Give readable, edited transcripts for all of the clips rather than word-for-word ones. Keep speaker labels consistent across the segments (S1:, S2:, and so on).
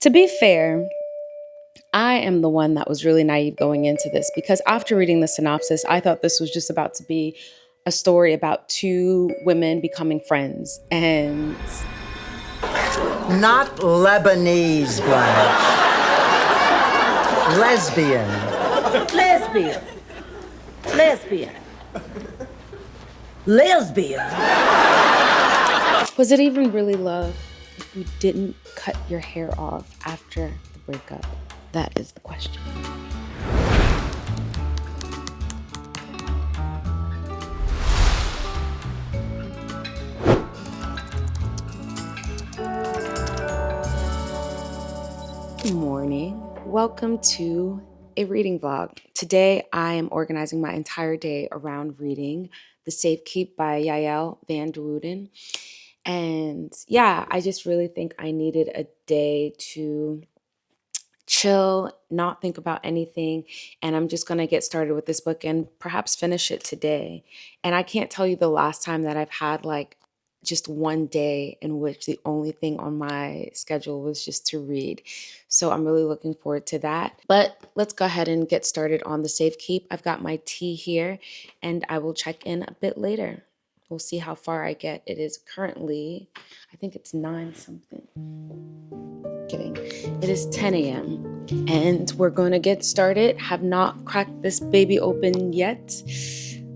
S1: To be fair, I am the one that was really naive going into this because after reading the synopsis, I thought this was just about to be a story about two women becoming friends. And
S2: Not Lebanese, Blanche. Lesbian.
S3: Lesbian. Lesbian. Lesbian.
S1: was it even really love if you didn't cut your hair off after the breakup? That is the question. Good morning. Welcome to a reading vlog. Today I am organizing my entire day around reading The Safekeep by Yael van der Wooden. And yeah, I just really think I needed a day to chill, not think about anything, and I'm just going to get started with this book and perhaps finish it today. And I can't tell you the last time that I've had like just one day in which the only thing on my schedule was just to read. So I'm really looking forward to that. But let's go ahead and get started on The Safekeep. I've got my tea here and I will check in a bit later. We'll see how far I get. It is currently, I think it's 9 something. Kidding. It is 10 a.m. and we're going to get started. Have not cracked this baby open yet,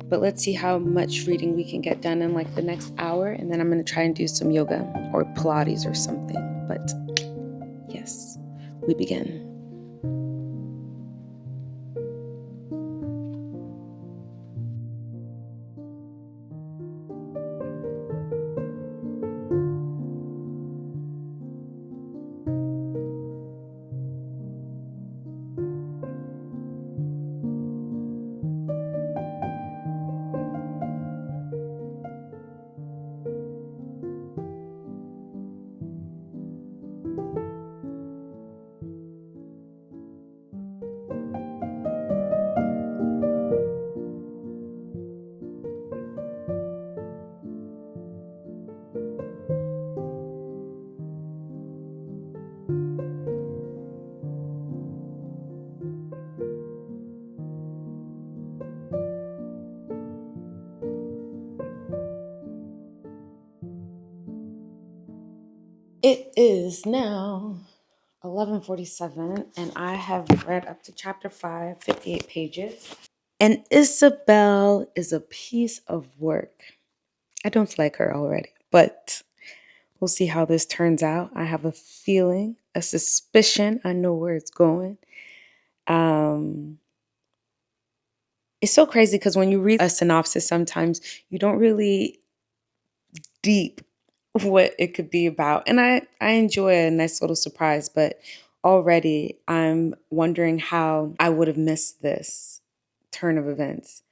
S1: but let's see how much reading we can get done in like the next hour, and then I'm going to try and do some yoga or Pilates or something. But yes, we begin. It is now 11:47 and I have read up to chapter 5, 58 pages. And Isabel is a piece of work. I don't like her already, but we'll see how this turns out. I have a feeling, a suspicion. I know where it's going. It's so crazy because when you read a synopsis, sometimes you don't really deep what it could be about. And I enjoy a nice little surprise, but already I'm wondering how I would have missed this turn of events.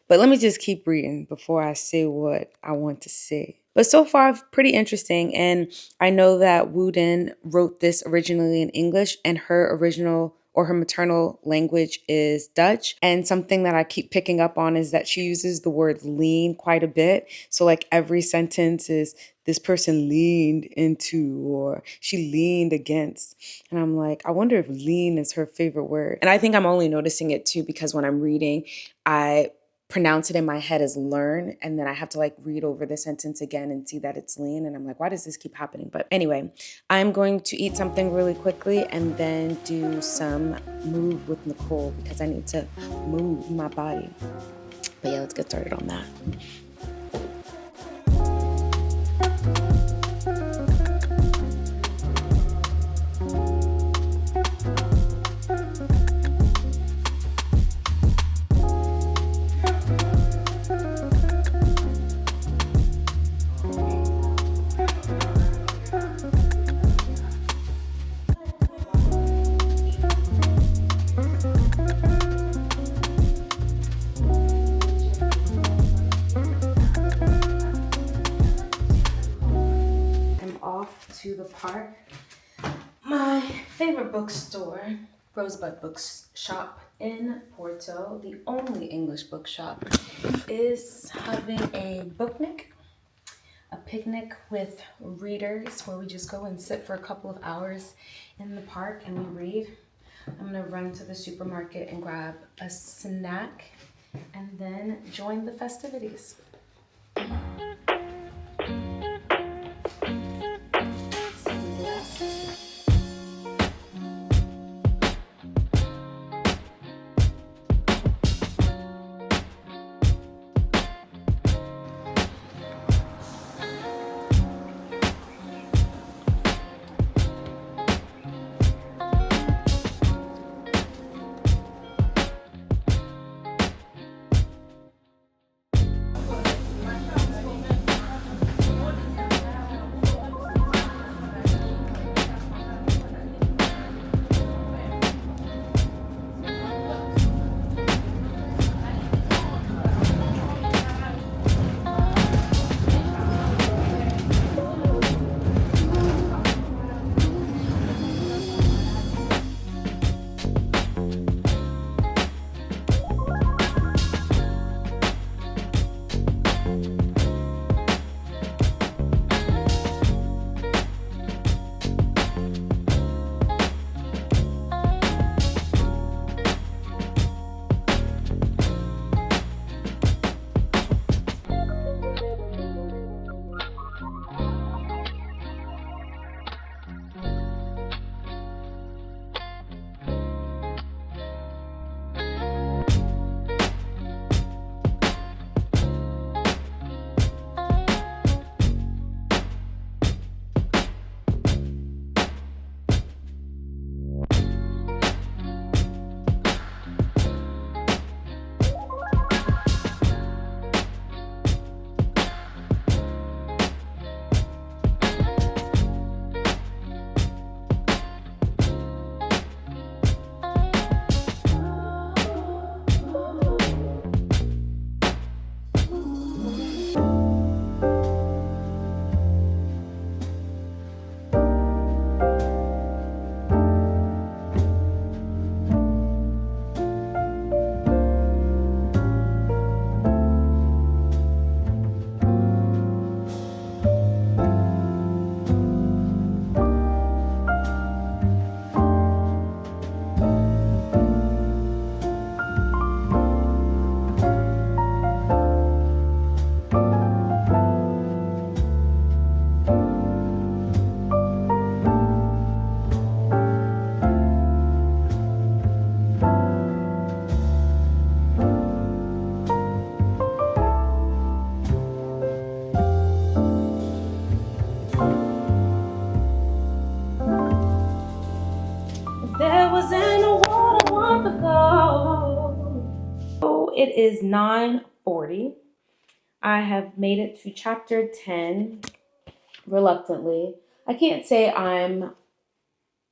S1: But let me just keep reading before I say what I want to say. But so far, pretty interesting. And I know that Wooden wrote this originally in English, and her original or her maternal language is Dutch. And something that I keep picking up on is that she uses the word lean quite a bit. So like every sentence is this person leaned into or she leaned against. And I'm like, I wonder if lean is her favorite word. And I think I'm only noticing it too because when I'm reading, I pronounce it in my head as learn, and then I have to like read over the sentence again and see that it's lean, and I'm like, why does this keep happening? But anyway, I'm going to eat something really quickly and then do some move with Nicole because I need to move my body. But yeah, let's get started on that. To the park. My favorite bookstore, Rosebud Bookshop in Porto, the only English bookshop, is having a Booknic. a picnic with readers where we just go and sit for a couple of hours in the park and we read. I'm gonna run to the supermarket and grab a snack and then join the festivities. There was in a world a month ago. So it is 9:40. I have made it to chapter 10 reluctantly. I can't say I'm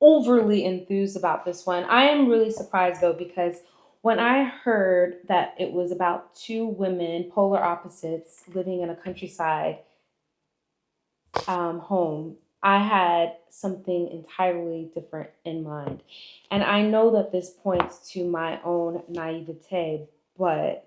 S1: overly enthused about this one. I am really surprised though because when I heard that it was about two women, polar opposites, living in a countryside home, I had something entirely different in mind. And I know that this points to my own naivete, but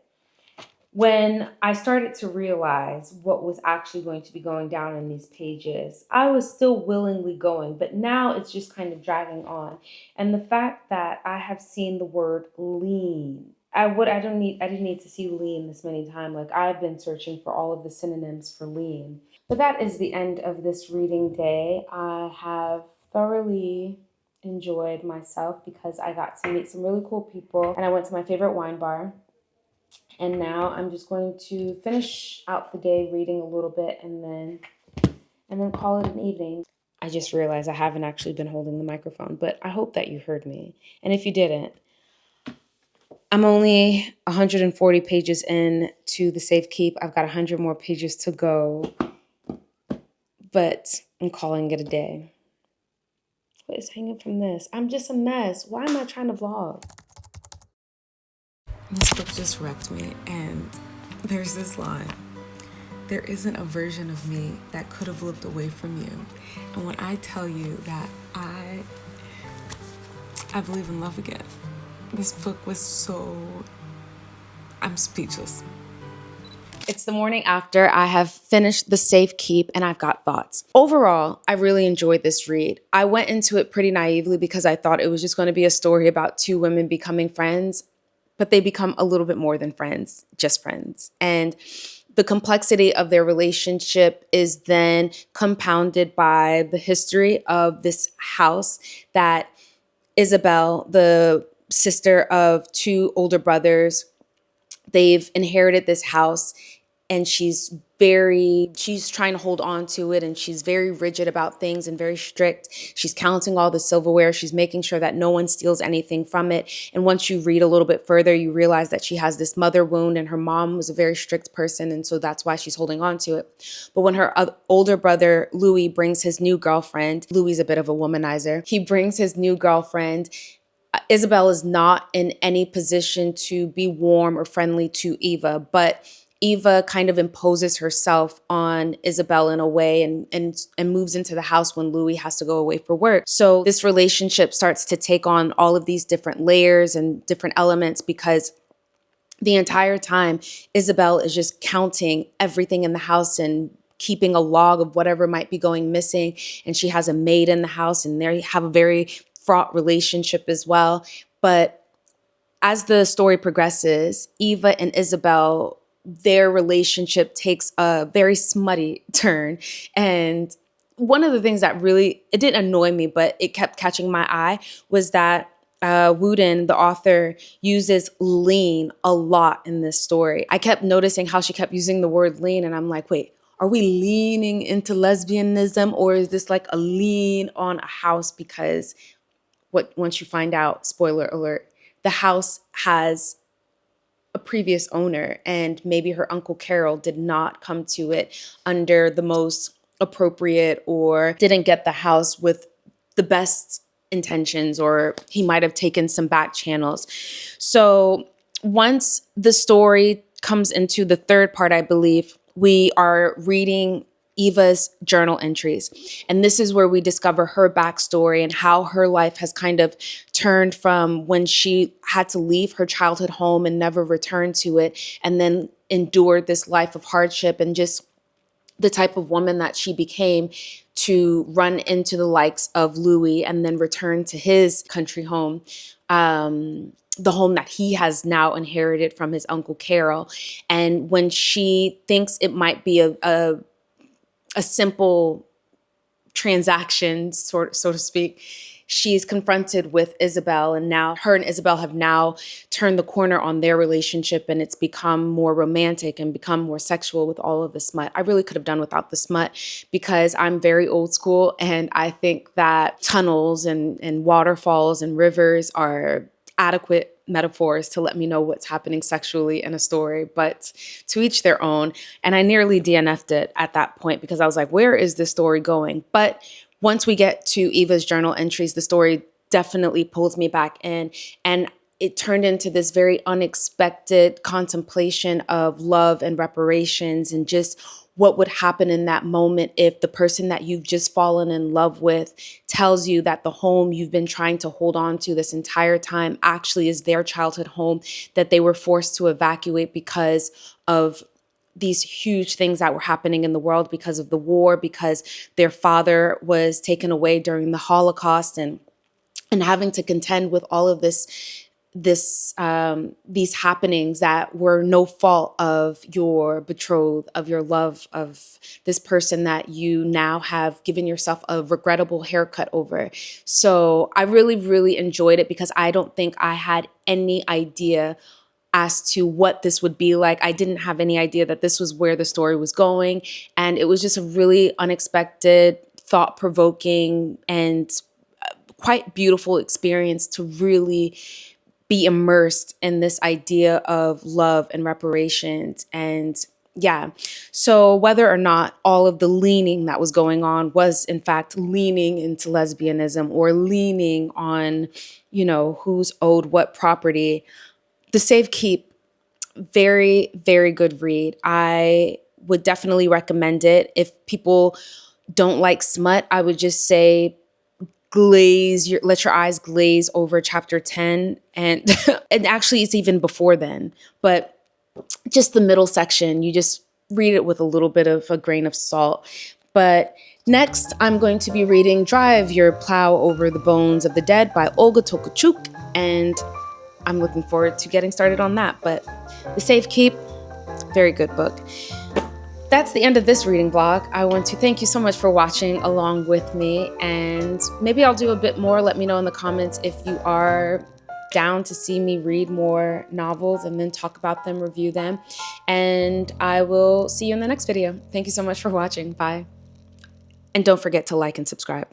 S1: when I started to realize what was actually going to be going down in these pages, I was still willingly going, but now it's just kind of dragging on. And the fact that I have seen the word lean, I didn't need to see lean this many times. Like I've been searching for all of the synonyms for lean. But that is the end of this reading day. I have thoroughly enjoyed myself because I got to meet some really cool people and I went to my favorite wine bar. And now I'm just going to finish out the day reading a little bit and then call it an evening. I just realized I haven't actually been holding the microphone, but I hope that you heard me. And if you didn't, I'm only 140 pages in to the Safekeep. I've got 100 more pages to go, but I'm calling it a day. What is hanging from this? I'm just a mess. Why am I trying to vlog? This book just wrecked me, and there's this line. There isn't a version of me that could have looked away from you. And when I tell you that I believe in love again, this book was so, I'm speechless. It's the morning after I have finished the Safekeep and I've got thoughts. Overall, I really enjoyed this read. I went into it pretty naively because I thought it was just going to be a story about two women becoming friends, but they become a little bit more than friends, just friends. And the complexity of their relationship is then compounded by the history of this house that Isabel, the sister of two older brothers, they've inherited this house, and she's trying to hold on to it, and she's very rigid about things and very strict. She's counting all the silverware. She's making sure that no one steals anything from it. And once you read a little bit further, you realize that she has this mother wound, and her mom was a very strict person, and so that's why she's holding on to it. But when her older brother Louis brings his new girlfriend, Louis is a bit of a womanizer. He brings his new girlfriend. Isabel is not in any position to be warm or friendly to Eva, but Eva kind of imposes herself on Isabel in a way, and moves into the house when Louis has to go away for work. So this relationship starts to take on all of these different layers and different elements, because the entire time Isabel is just counting everything in the house and keeping a log of whatever might be going missing. And she has a maid in the house, and they have a very fraught relationship as well. But as the story progresses, Eva and Isabel, their relationship takes a very smutty turn. And one of the things that really, it didn't annoy me, but it kept catching my eye, was that Wooden, the author, uses lean a lot in this story. I kept noticing how she kept using the word lean, and I'm like, wait, are we leaning into lesbianism, or is this like a lean on a house? Because once you find out, spoiler alert, the house has a previous owner, and maybe her Uncle Carol did not come to it under the most appropriate, or didn't get the house with the best intentions, or he might have taken some back channels. So once the story comes into the third part, I believe, we are reading Eva's journal entries. And this is where we discover her backstory and how her life has kind of turned from when she had to leave her childhood home and never return to it, and then endured this life of hardship, and just the type of woman that she became to run into the likes of Louis and then return to his country home. The home that he has now inherited from his Uncle Carol. And when she thinks it might be a simple transaction, so to speak, she's confronted with Isabel, and now her and Isabel have now turned the corner on their relationship, and it's become more romantic and become more sexual with all of the smut. I really could have done without the smut, because I'm very old school, and I think that tunnels and waterfalls and rivers are adequate metaphors to let me know what's happening sexually in a story, but to each their own. And I nearly DNF'd it at that point, because I was like, where is this story going? But once we get to Eva's journal entries, the story definitely pulls me back in, and it turned into this very unexpected contemplation of love and reparations, and just what would happen in that moment if the person that you've just fallen in love with tells you that the home you've been trying to hold on to this entire time actually is their childhood home that they were forced to evacuate because of these huge things that were happening in the world, because of the war, because their father was taken away during the Holocaust, and having to contend with all of these happenings that were no fault of your betrothed, of your love, of this person that you now have given yourself a regrettable haircut over. So I really, really enjoyed it, because I don't think I had any idea as to what this would be like. I didn't have any idea that this was where the story was going. And it was just a really unexpected, thought-provoking, and quite beautiful experience to really be immersed in this idea of love and reparations. And yeah, so whether or not all of the leaning that was going on was in fact leaning into lesbianism, or leaning on, who's owed what property, the Safekeep, very, very good read. I would definitely recommend it. If people don't like smut, I would just say let your eyes glaze over chapter 10, and and actually it's even before then. But just the middle section. You just read it with a little bit of a grain of salt. But next, I'm going to be reading Drive Your Plow Over the Bones of the Dead by Olga Tokarczuk, and I'm looking forward to getting started on that. But The Safekeep, very good book. That's the end of this reading vlog. I want to thank you so much for watching along with me, and maybe I'll do a bit more. Let me know in the comments if you are down to see me read more novels and then talk about them, review them, and I will see you in the next video. Thank you so much for watching. Bye. And don't forget to like and subscribe.